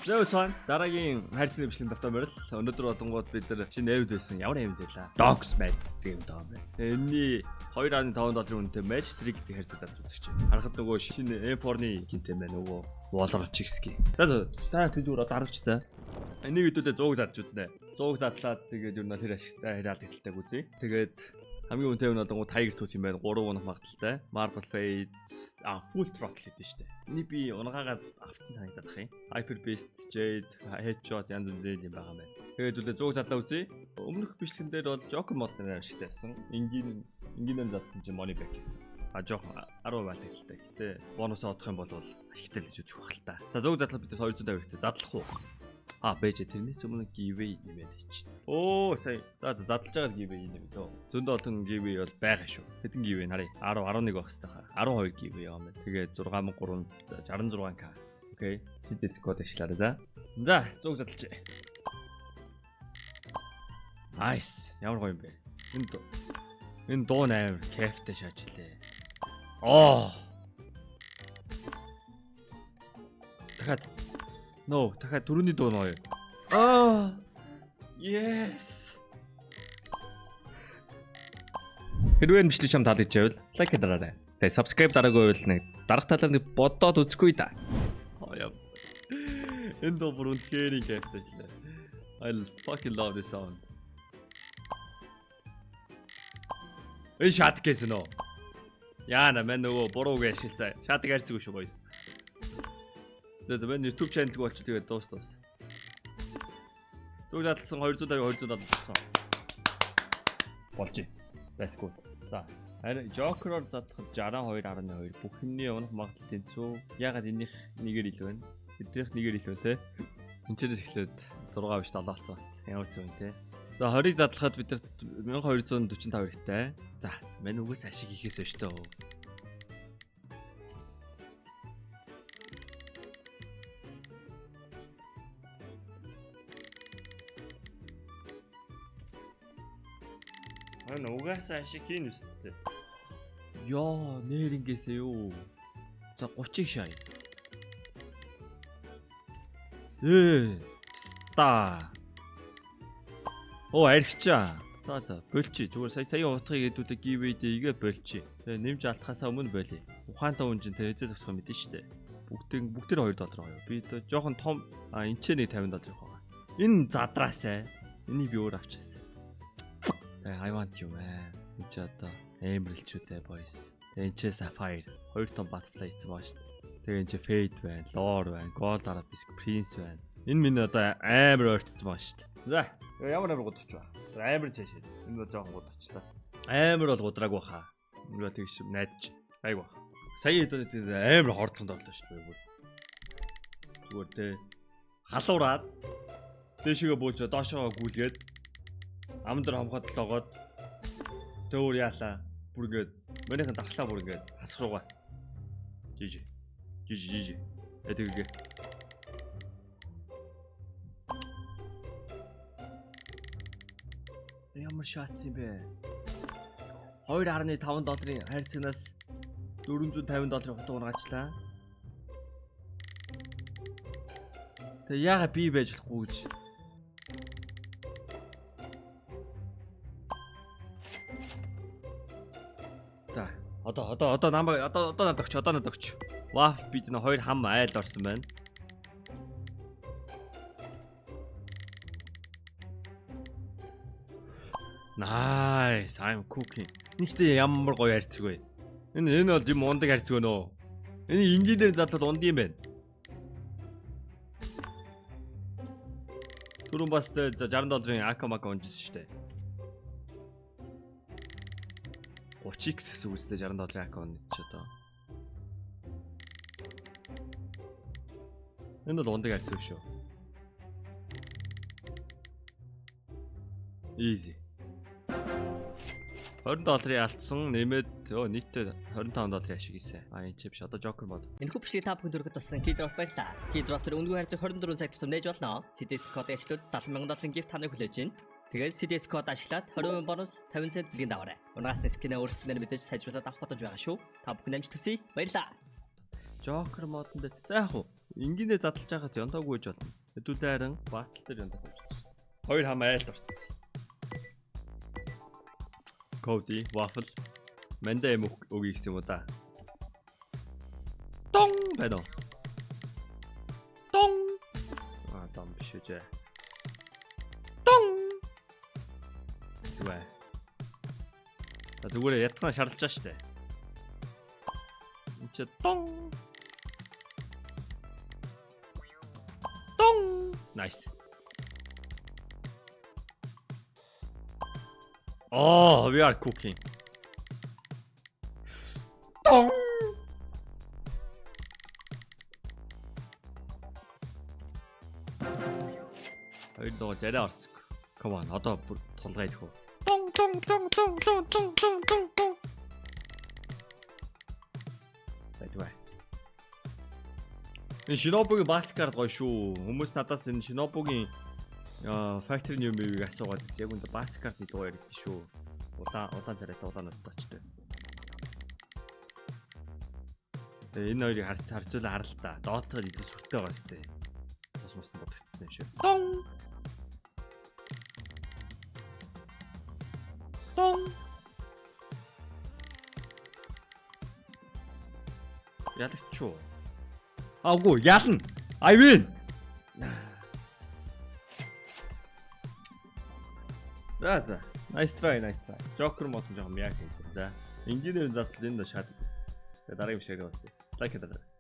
Нөө цаан дараагийн хайрцагны бичлэгийн давтаа морил өнөөдөр бодонгууд бид нар шинэ эвд байсан. Ямар эвд байлаа? Dogs Match гэдэг юм даа. Энэний 2.5 үнэтэй Match Trick гэдэг хайрцаг зарж үзэж байна. Харахад нөгөө шинэ M4-ны гинтэй байна нөгөө Walrus-ski. За тэдүүр дарагч за. Энийг хэдүүлээ 100 зарж үзнэ. 100 задлаад тэгээд юу н тэр ашигтай хараалт хэлтэйг үзье. Тэгээд хамгийн үнэтэй нь одоо Tiger Tooth юм байна. 3 унах магадaltaй. Marble Fade Full Throttle гэдэг нь шүү дээ. Энийг би унгаагаад авцсан санагдаад бах юм. Hyper Beast, Jade, Headshot янз бүрийн юм байгаа байна. Тэгээд үлээ 100 задлаа үзье. Өмнөх бичлэгэн дээр бол Joker мод нэр ашигтай байсан. Энгийнээр задсан чинь Money Back гэсэн. Жоох 10% алдагтай. Гэтэ бонус авах юм бол ашигтай л гэж үзэх байх л та. За 100 задлаа бид 250 хэрэгтэй. Задлах уу? Бэж тэрнээс өмнө giveaway нэмээд хийчихсэн. Сая. За задлж байгаа giveaway нэмээ дөө. Зөндөө олон giveaway бол байгаа шүү. Хэдэн giveaway харъя. 10, 11 байх хэвээр. 12 giveaway юм байна. Тэгээд 6366k. Окей. Сидээс код ажиллаарай за. За 100 задлж. Nice. Ямар гоё юм бэ? Энэ дуу амар кайфтай шааж илээ. Дахиад түрүүний дуу нөө. Yes. Хэрвээ бичлэг чам таалагдж байвал лайк дараарай. Тэгээд subscribe дараагүй байвал нэг дарах талаар нэг бодоод үзгүй да. Энэ дуу бүр үнэхээр кайфтай лээ. I fucking love this song. Шат гэсэн нөө. Яана мэн нөгөө бурууг ашиглацаа. Шатыг хайрцаг шүү гоёс. За мен YouTube channel-г болчих тэгээд дуус. Зүг задлсан 250 болсон. Болж. Let's go. За. Харин Joker-оор задлахад 62.2 бүх юмний унах магадлал тэнцүү. Ягаад энийх нэгээр илүү байна? Эднийх нэгээр илүү те. Энчнээс эхлээд 6 биш 7 болсон байна. Ямар ч юм те. За 20-ыг задлахад бид 1245 хэрэгтэй. За мен үгээс ашиг хийхээс өштэй. Угаас ашиг хийн үстэй. Яа, нэр ингээсээ юу. За 30-ыг шаа. Ста. Аригчаа. За болчих. Зүгээр сая утгыг хэдүүтэй giveaway дэйгээ болчих. Тэгээ нэмж алдахаасаа өмнө болъё. Ухаантай хүн чинь тэр эзээ зогсох мэдэн штэ. Бүгдээр $2 байгаа юу. Би одоо жоохон том энчээ нэг $50 байгаа. Энэ задраасаа. Энийг би өөр авчихсан. I want you man. Энд ч одоо Emerald ч үтэй boys. Энд ч Sapphire 2 том butterfly эцэг баа шүү дээ. Тэгээ энэ ч Fade байна, Lore байна, Gold Arabesque Prince байна. Энэ минь одоо амар ойртсон баа шүү дээ. За, ямар гудагч ба. Амар чашаа. Энэ бол жоохон гудагч та. Амар бол гудраагүй хаа. Нөгөө тэгш найдаж. Айгу. Сая амар хордлонд боллоо шүү дээ. Зүгээр тэ халуураад дэшигээ бууж доошоо гүйлгээд амдар хамхад логоод төвөр яалаа бүр ингээд манайхан дархлаа бүр ингээд хасах руугаа жижи эдгэгээ ямар шат юм бэ $2.5 хайрцагнаас $450 хутга ургаачлаа. Тэг яага би байж болохгүй гэж. За одоо намайг одоо надад өгч. Waft бид нэ 2 хам айл орсон байна. Nice, I'm cooking. Нэгтэй ямар гоё харьцаг вэ? Энэ бол юм ундаг харьцаг өнөө. Энэ энгийн дээр задлаад унд юм байна. Түрүүн бас $60 акамака унжсэн шүү дээ. 30x гэсэн үстэй $60 аккаунт ч одоо. Энэ бол ундаг харьцаг шүү. Easy. $20 алдсан нэмээд нийтдээ $25 ашиг хийсэн. Энэ ч биш одоо Joker мод. Энэ хүчлийн та бүхэн дөрөвд туссан Keydrop байлаа. Keydrop тэр үнэгүй харьцаг 24 цаг тутам нээж болно. CDS код ашиглаад $70,000 gift таныг хүлээж байна. Тэгээд CDS код ашиглаад 20% бонус 50 цент билгийн даваарай. Унагаас скинээ өөрсдөө мэдээж сайжруулаад авах боломж байгаа шүү. Та бүхэн амжилт хүсье. Баярлалаа. Joker модонд за яах вэ? Энгийнэ задлж байхад ёндоогүй гэж болно. Хэдүүлээ харин батал дээр ёндоо болж байна. Хоёр хам айлд орцсон. Cody, Waffle. Мандаа юм өгье гэсэн юм уу да. Тон байна уу? Тон. Том биш үү. Тон. Тэгвэ. Зүгээр ятгана шаарлаж байгаа штэ. Энд чи тон. Тон. Nice. Oh, we are cooking. Тон. Хоёр доо жараа орсог. Come on, одоо бүр тулгаа идэх үү. Тон тон тон тон тон тон тон тон тон. Байтваа. Энэ Шинобугийн Балткард гоё шүү. Хүмүүс надаас энэ Шинобугийн Factory New Move-ийг асуугаад байсан. Яг үндэ Балткардны дуу яригдсан шүү. Удаан царайтай удаануудтай очтой. Тэгээ энэ хоёрыг харьцуулаа харалтаа. Доотгод идэл сүртэй байгаа сте. Тус мус нь бодогдсон юм шиг. Тон. Тон. Яалагч юу? Аагүй, ялна. I win. За. Nice try. Joker мод жоохон мяг хийсэн. За. Инженерийн задлал энэ шат. Тэгээ дараагийн бишээ явуулъя. Лайк хийдэ.